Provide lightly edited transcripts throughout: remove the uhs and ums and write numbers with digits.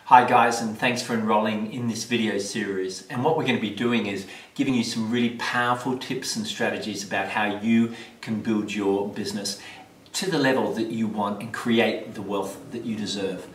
Hi guys, and thanks for enrolling in this video series. And what we're going to be doing is giving you some really powerful tips and strategies about how you can build your business to the level that you want and create the wealth that you deserve.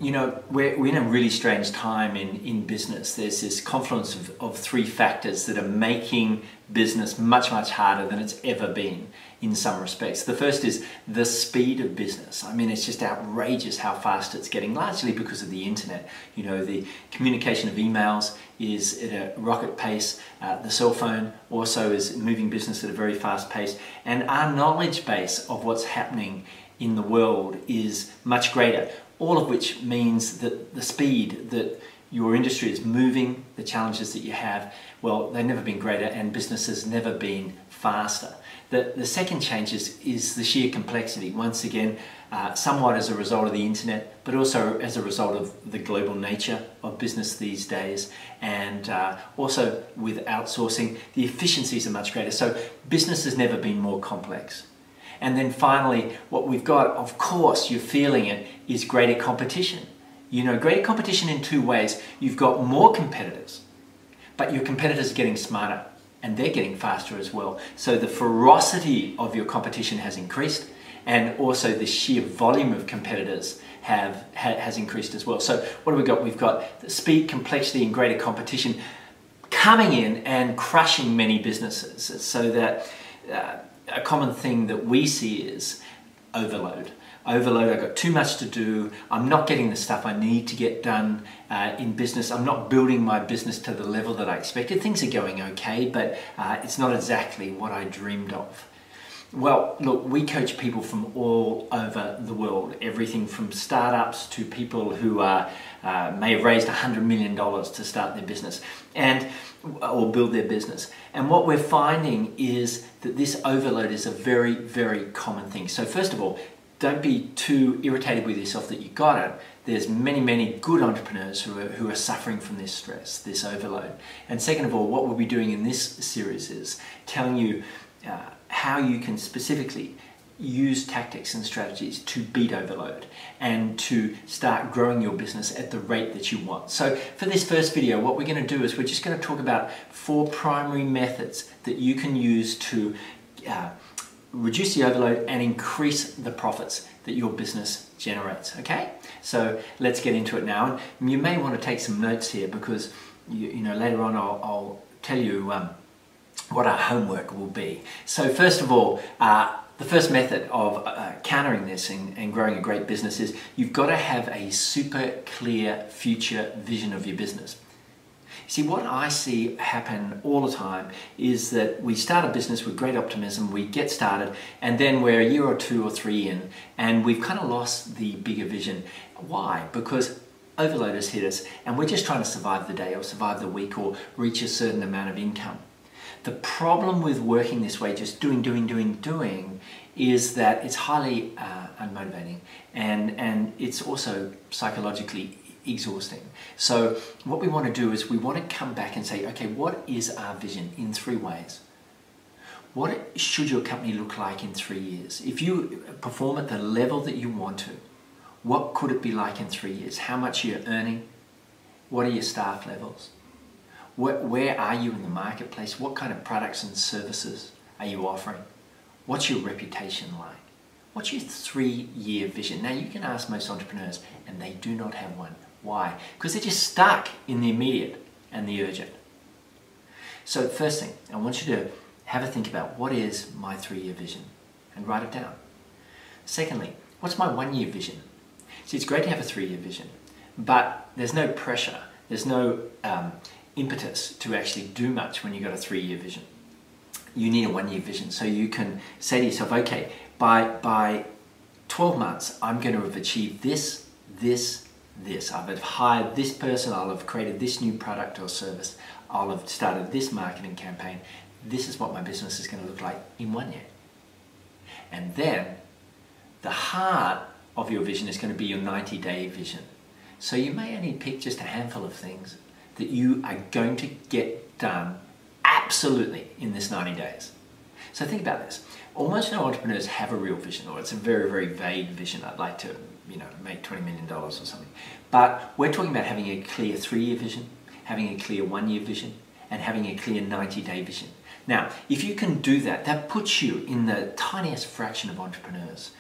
You know, we're in a really strange time in business. There's this confluence of three factors that are making business much harder than it's ever been in some respects. The first is the speed of business. I mean, it's just outrageous how fast it's getting, largely because of the internet. You know, the communication of emails is at a rocket pace. The cell phone also is moving business at a very fast pace. And our knowledge base of what's happening in the world is much greater. All of which means that the speed that your industry is moving, the challenges that you have, well, they've never been greater, and business has never been faster. The second change is the sheer complexity, once again, somewhat as a result of the internet, but also as a result of the global nature of business these days, and also with outsourcing, the efficiencies are much greater. So business has never been more complex. And then finally, what we've got, of course, you're feeling it, is greater competition. You know, greater competition in two ways. You've got more competitors, but your competitors are getting smarter and they're getting faster as well. So the ferocity of your competition has increased, and also the sheer volume of competitors has increased as well. So what have we got? We've got the speed, complexity, and greater competition coming in and crushing many businesses, so that a common thing that we see is overload. Overload, I've got too much to do, I'm not getting the stuff I need to get done in business, I'm not building my business to the level that I expected. Things are going okay, but it's not exactly what I dreamed of. Well, look, we coach people from all over the world, everything from startups to people who may have raised $100 million to start their business or build their business. And what we're finding is that this overload is a very common thing. So first of all, don't be too irritated with yourself that you got it. There's many good entrepreneurs who are suffering from this stress, this overload. And second of all, what we'll be doing in this series is telling you how you can specifically use tactics and strategies to beat overload and to start growing your business at the rate that you want. So for this first video, what we're going to do is we're just going to talk about 4 primary methods that you can use to reduce the overload and increase the profits that your business generates. Okay, so let's get into it now. And you may want to take some notes here, because you know, later on I'll tell you what our homework will be. So first of all, the first method of countering this and growing a great business is you've got to have a super clear future vision of your business. See, what I see happen all the time is that we start a business with great optimism, we get started, and then we're a year or 2 or 3 in, and we've kind of lost the bigger vision. Why? Because overload has hit us, and we're just trying to survive the day or survive the week or reach a certain amount of income. The problem with working this way, just doing, is that it's highly unmotivating, and it's also psychologically exhausting. So what we want to do is we want to come back and say, okay, what is our vision in 3 ways? What should your company look like in 3 years? If you perform at the level that you want to, what could it be like in 3 years? How much are you earning? What are your staff levels? Where are you in the marketplace? What kind of products and services are you offering? What's your reputation like? What's your 3-year vision? Now, you can ask most entrepreneurs and they do not have one. Why? Because they're just stuck in the immediate and the urgent. So first thing, I want you to have a think about, what is my 3-year vision? And write it down. Secondly, what's my 1-year vision? See, it's great to have a 3-year vision, but there's no pressure. There's no impetus to actually do much when you've got a 3-year vision. You need a 1-year vision, so you can say to yourself, okay, by 12 months, I'm going to have achieved this. I've hired this person, I'll have created this new product or service, I'll have started this marketing campaign. This is what my business is going to look like in 1 year. And then the heart of your vision is going to be your 90-day vision. So you may only pick just a handful of things that you are going to get done absolutely in this 90 days. So think about this. Almost no entrepreneurs have a real vision, or it's a very vague vision. I'd like to make $20 million or something. But we're talking about having a clear 3-year vision, having a clear 1-year vision, and having a clear 90-day vision. Now, if you can do that, that puts you in the tiniest fraction of entrepreneurs.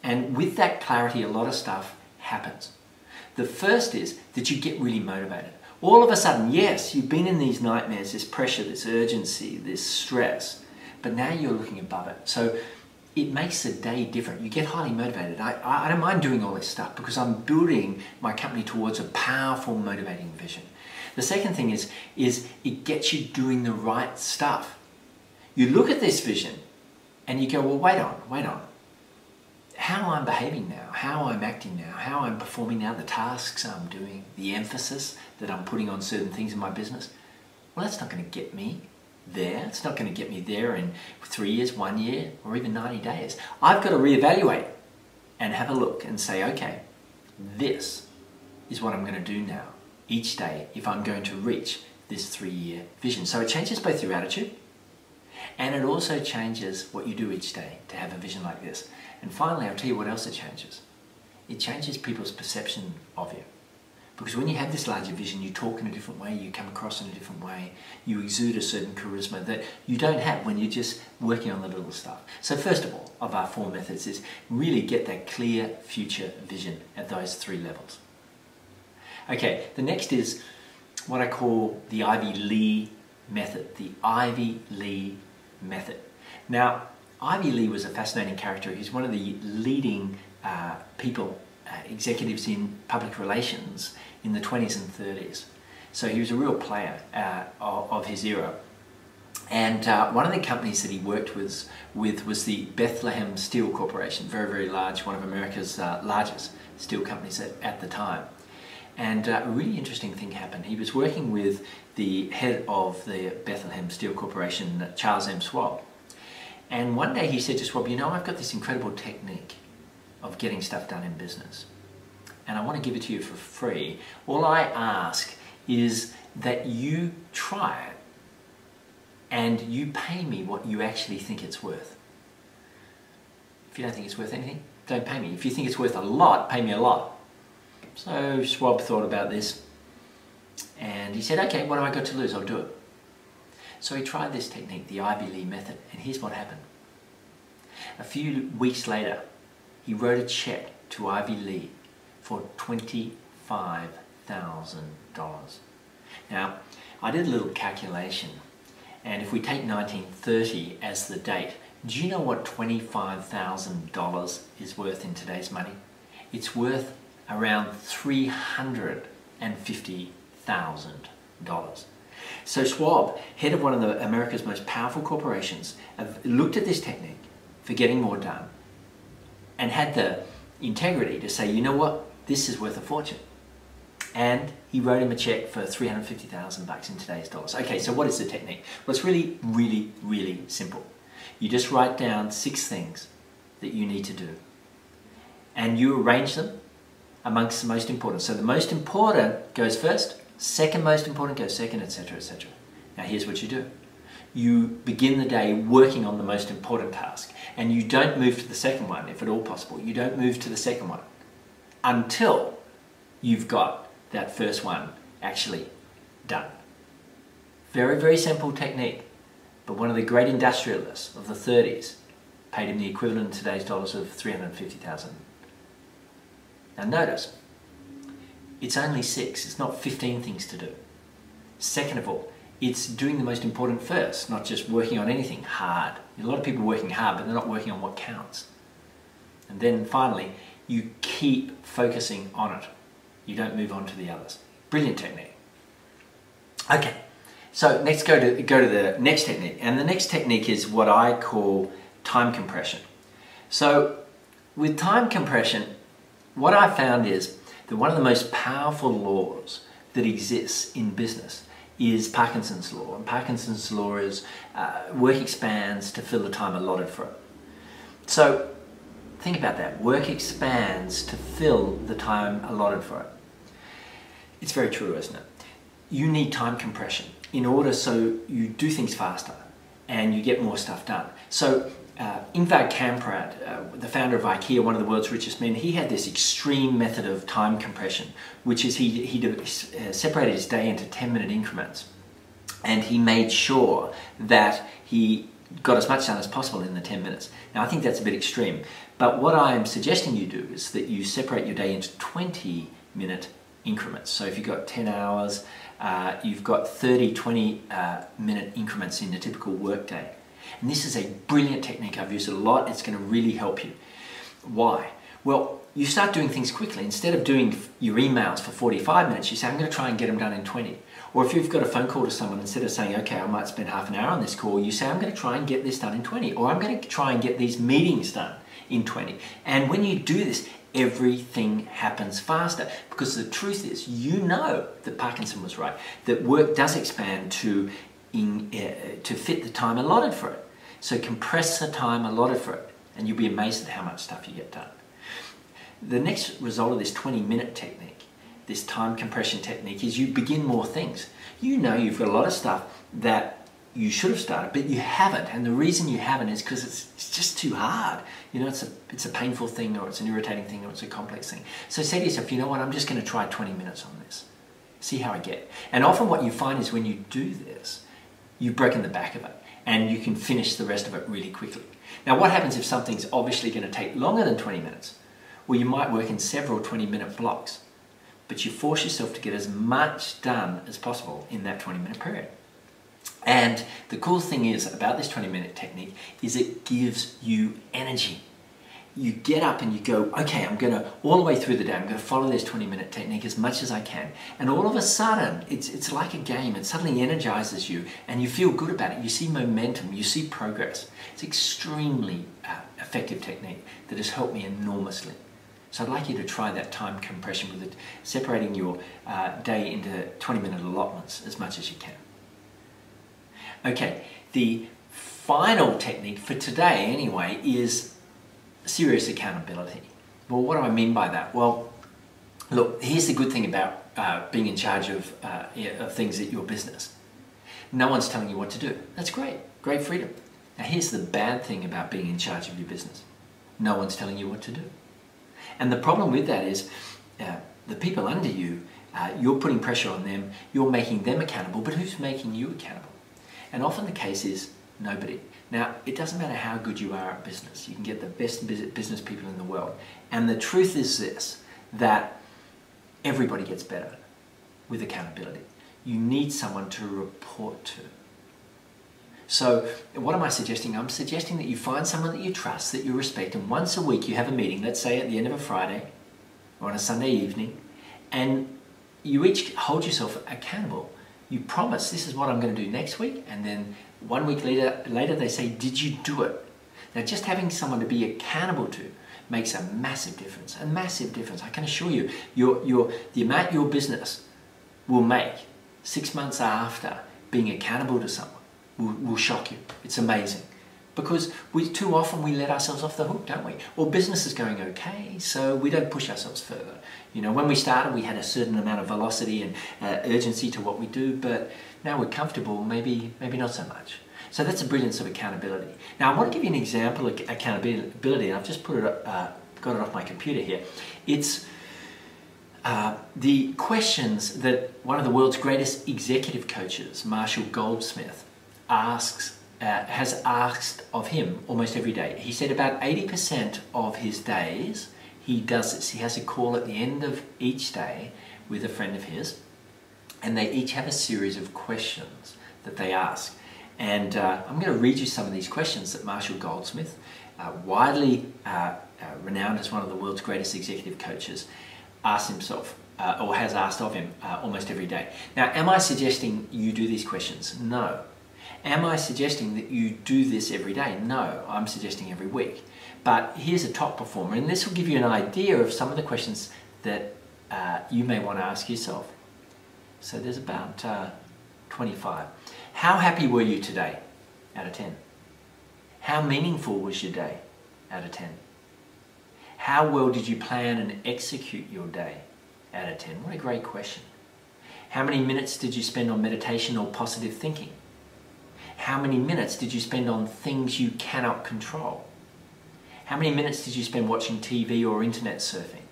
And with that clarity, a lot of stuff happens. The first is that you get really motivated. All of a sudden, yes, you've been in these nightmares, this pressure, this urgency, this stress, but now you're looking above it. So it makes the day different. You get highly motivated. I don't mind doing all this stuff because I'm building my company towards a powerful, motivating vision. The second thing is it gets you doing the right stuff. You look at this vision and you go, well, wait on. How I'm behaving now, how I'm acting now, how I'm performing now, the tasks I'm doing, the emphasis that I'm putting on certain things in my business, well, that's not going to get me there. It's not going to get me there in 3 years, 1 year, or even 90 days. I've got to reevaluate and have a look and say, okay, this is what I'm going to do now each day if I'm going to reach this 3-year vision. So it changes both your attitude and it also changes what you do each day to have a vision like this. And finally, I'll tell you what else it changes. It changes people's perception of you. Because when you have this larger vision, you talk in a different way, you come across in a different way, you exude a certain charisma that you don't have when you're just working on the little stuff. So first of all, of our 4 methods is really get that clear future vision at those 3 levels. Okay, the next is what I call the Ivy Lee method, the Ivy Lee method. Now, Ivy Lee was a fascinating character. He's one of the leading executives in public relations in the 20s and 30s. So he was a real player of his era. And one of the companies that he worked with was the Bethlehem Steel Corporation, very, very large, one of America's largest steel companies at the time. And a really interesting thing happened. He was working with the head of the Bethlehem Steel Corporation, Charles M. Schwab. And one day he said to Schwab, I've got this incredible technique of getting stuff done in business. And I want to give it to you for free. All I ask is that you try it and you pay me what you actually think it's worth. If you don't think it's worth anything, don't pay me. If you think it's worth a lot, pay me a lot. So Schwab thought about this and he said, okay, what have I got to lose? I'll do it. So he tried this technique, the Ivy Lee method, and here's what happened. A few weeks later, he wrote a check to Ivy Lee for $25,000. Now, I did a little calculation, and if we take 1930 as the date, do you know what $25,000 is worth in today's money? It's worth around $350,000. So Schwab, head of one of America's most powerful corporations, looked at this technique for getting more done and had the integrity to say, you know what, this is worth a fortune. And he wrote him a check for $350,000 in today's dollars. Okay, so what is the technique? Well, it's really, really, really simple. You just write down 6 things that you need to do. And you arrange them amongst the most important. So the most important goes first, second most important goes second, etc., etc. Now here's what you do. You begin the day working on the most important task and you don't move to the second one, if at all possible. You don't move to the second one until you've got that first one actually done. Very, very simple technique, but one of the great industrialists of the 30s paid him the equivalent in today's dollars of $350,000. Now notice, it's only 6, it's not 15 things to do. Second of all, it's doing the most important first, not just working on anything hard. A lot of people are working hard, but they're not working on what counts. And then finally, you keep focusing on it. You don't move on to the others. Brilliant technique. Okay, so next go to the next technique. And the next technique is what I call time compression. So with time compression, what I found is that one of the most powerful laws that exists in business is Parkinson's law. And Parkinson's law is work expands to fill the time allotted for it. So think about that. Work expands to fill the time allotted for it. It's very true, isn't it? You need time compression in order so you do things faster and you get more stuff done. So Ingvar Kamprad, the founder of IKEA, one of the world's richest men, he had this extreme method of time compression, which is he separated his day into 10-minute increments. And he made sure that he got as much done as possible in the 10 minutes. Now, I think that's a bit extreme, but what I'm suggesting you do is that you separate your day into 20-minute increments. So if you've got 10 hours, you've got 30, 20-minute increments in a typical workday. And this is a brilliant technique. I've used it a lot. It's going to really help you. Why? Well, you start doing things quickly. Instead of doing your emails for 45 minutes, you say, I'm going to try and get them done in 20. Or if you've got a phone call to someone, instead of saying, okay, I might spend half an hour on this call, you say, I'm going to try and get this done in 20. Or I'm going to try and get these meetings done in 20. And when you do this, everything happens faster, because the truth is, you know that Parkinson was right, that work does expand to fit the time allotted for it. So compress the time allotted for it, and you'll be amazed at how much stuff you get done. The next result of this 20-minute technique, this time compression technique, is you begin more things. You know you've got a lot of stuff that you should have started, but you haven't. And the reason you haven't is because it's just too hard. You know, it's a painful thing, or it's an irritating thing, or it's a complex thing. So say to yourself, you know what, I'm just going to try 20 minutes on this. See how I get. And often what you find is when you do this, you've broken the back of it, and you can finish the rest of it really quickly. Now, what happens if something's obviously going to take longer than 20 minutes? Well, you might work in several 20-minute blocks, but you force yourself to get as much done as possible in that 20-minute period. And the cool thing is about this 20-minute technique is it gives you energy. You get up and you go, okay, I'm going to, all the way through the day, I'm going to follow this 20-minute technique as much as I can. And all of a sudden, it's like a game. It suddenly energizes you, and you feel good about it. You see momentum, you see progress. It's extremely effective technique that has helped me enormously. So I'd like you to try that time compression with it, separating your day into 20-minute allotments as much as you can. Okay, the final technique for today anyway is serious accountability. Well, what do I mean by that? Well, look, here's the good thing about being in charge of things at your business. No one's telling you what to do. That's great, great freedom. Now here's the bad thing about being in charge of your business. No one's telling you what to do. And the problem with that is the people under you, you're putting pressure on them, you're making them accountable, but who's making you accountable? And often the case is nobody. Now, it doesn't matter how good you are at business. You can get the best business people in the world. And the truth is this, that everybody gets better with accountability. You need someone to report to. So what am I suggesting? I'm suggesting that you find someone that you trust, that you respect, and once a week you have a meeting, let's say at the end of a Friday or on a Sunday evening, and you each hold yourself accountable. You promise, this is what I'm going to do next week, and then 1 week later they say, did you do it? Now, just having someone to be accountable to makes a massive difference. A massive difference. I can assure you, the amount your business will make 6 months after being accountable to someone will shock you. It's amazing. Because too often we let ourselves off the hook, don't we? Well, business is going okay, so we don't push ourselves further. You know, when we started, we had a certain amount of velocity and urgency to what we do, but now we're comfortable, maybe not so much. So that's the brilliance of accountability. Now, I want to give you an example of accountability, and I've just got it off my computer here. It's the questions that one of the world's greatest executive coaches, Marshall Goldsmith, has asked of him almost every day. He said about 80% of his days he does this. He has a call at the end of each day with a friend of his, and they each have a series of questions that they ask. And I'm going to read you some of these questions that Marshall Goldsmith, widely renowned as one of the world's greatest executive coaches, asked himself or has asked of him almost every day. Now, am I suggesting you do these questions? No. Am I suggesting that you do this every day? No, I'm suggesting every week. But here's a top performer, and this will give you an idea of some of the questions that you may want to ask yourself. So there's about 25. How happy were you today? Out of 10. How meaningful was your day? Out of 10. How well did you plan and execute your day? Out of 10. What a great question. How many minutes did you spend on meditation or positive thinking? How many minutes did you spend on things you cannot control? How many minutes did you spend watching TV or internet surfing?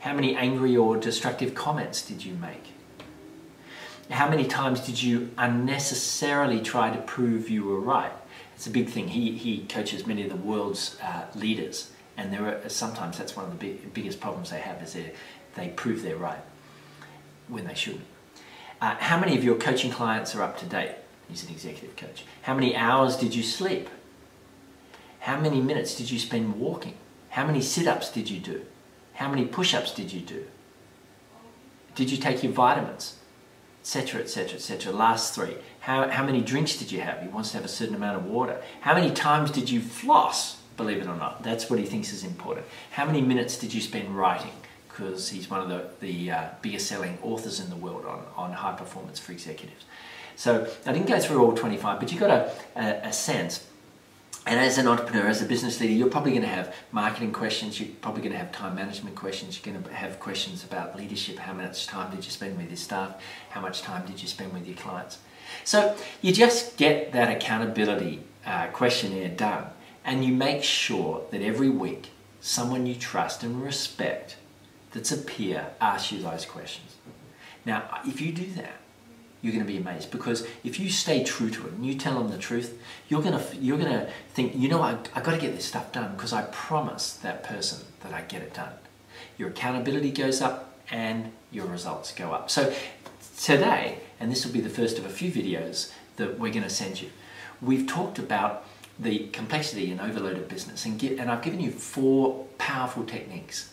How many angry or destructive comments did you make? How many times did you unnecessarily try to prove you were right? It's a big thing. He coaches many of the world's leaders, and sometimes that's one of the biggest problems they have, is they prove they're right when they shouldn't. How many of your coaching clients are up to date? He's an executive coach. How many hours did you sleep? How many minutes did you spend walking? How many sit-ups did you do? How many push-ups did you do? Did you take your vitamins? Etc, etc, etc. Last three. How many drinks did you have? He wants to have a certain amount of water. How many times did you floss? Believe it or not, that's what he thinks is important. How many minutes did you spend writing? Because he's one of the biggest selling authors in the world on high performance for executives. So I didn't go through all 25, but you got a sense. And as an entrepreneur, as a business leader, you're probably going to have marketing questions, you're probably going to have time management questions, you're going to have questions about leadership. How much time did you spend with your staff? How much time did you spend with your clients? So you just get that accountability questionnaire done, and you make sure that every week someone you trust and respect that's a peer asks you those questions. Now, if you do that, you're going to be amazed, because if you stay true to it and you tell them the truth, you're going to think, you know, I got to get this stuff done because I promised that person that I get it done. Your accountability goes up and your results go up. So today, and this will be the first of a few videos that we're going to send you, we've talked about the complexity and overload of business, and I've given you 4 powerful techniques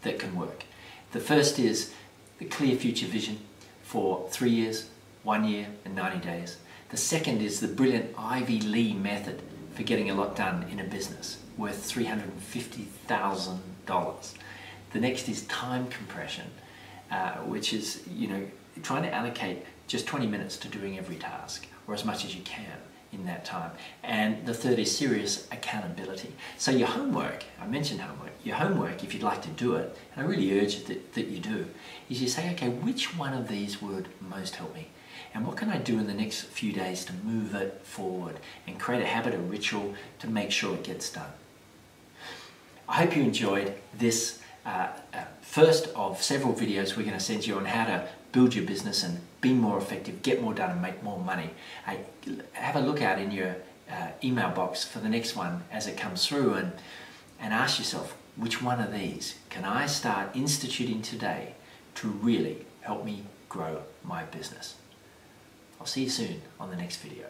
that can work. The first is the clear future vision for 3 years, 1 year and 90 days. The second is the brilliant Ivy Lee method for getting a lot done in a business worth $350,000. The next is time compression, which is, you know, trying to allocate just 20 minutes to doing every task, or as much as you can in that time. And the third is serious accountability. So your homework, I mentioned homework, your homework, if you'd like to do it, and I really urge that you do, is you say, okay, which one of these would most help me? And what can I do in the next few days to move it forward and create a habit, a ritual to make sure it gets done? I hope you enjoyed this first of several videos we're going to send you on how to build your business and be more effective, get more done and make more money. Have a look out in your email box for the next one as it comes through, and ask yourself, which one of these can I start instituting today to really help me grow my business? I'll see you soon on the next video.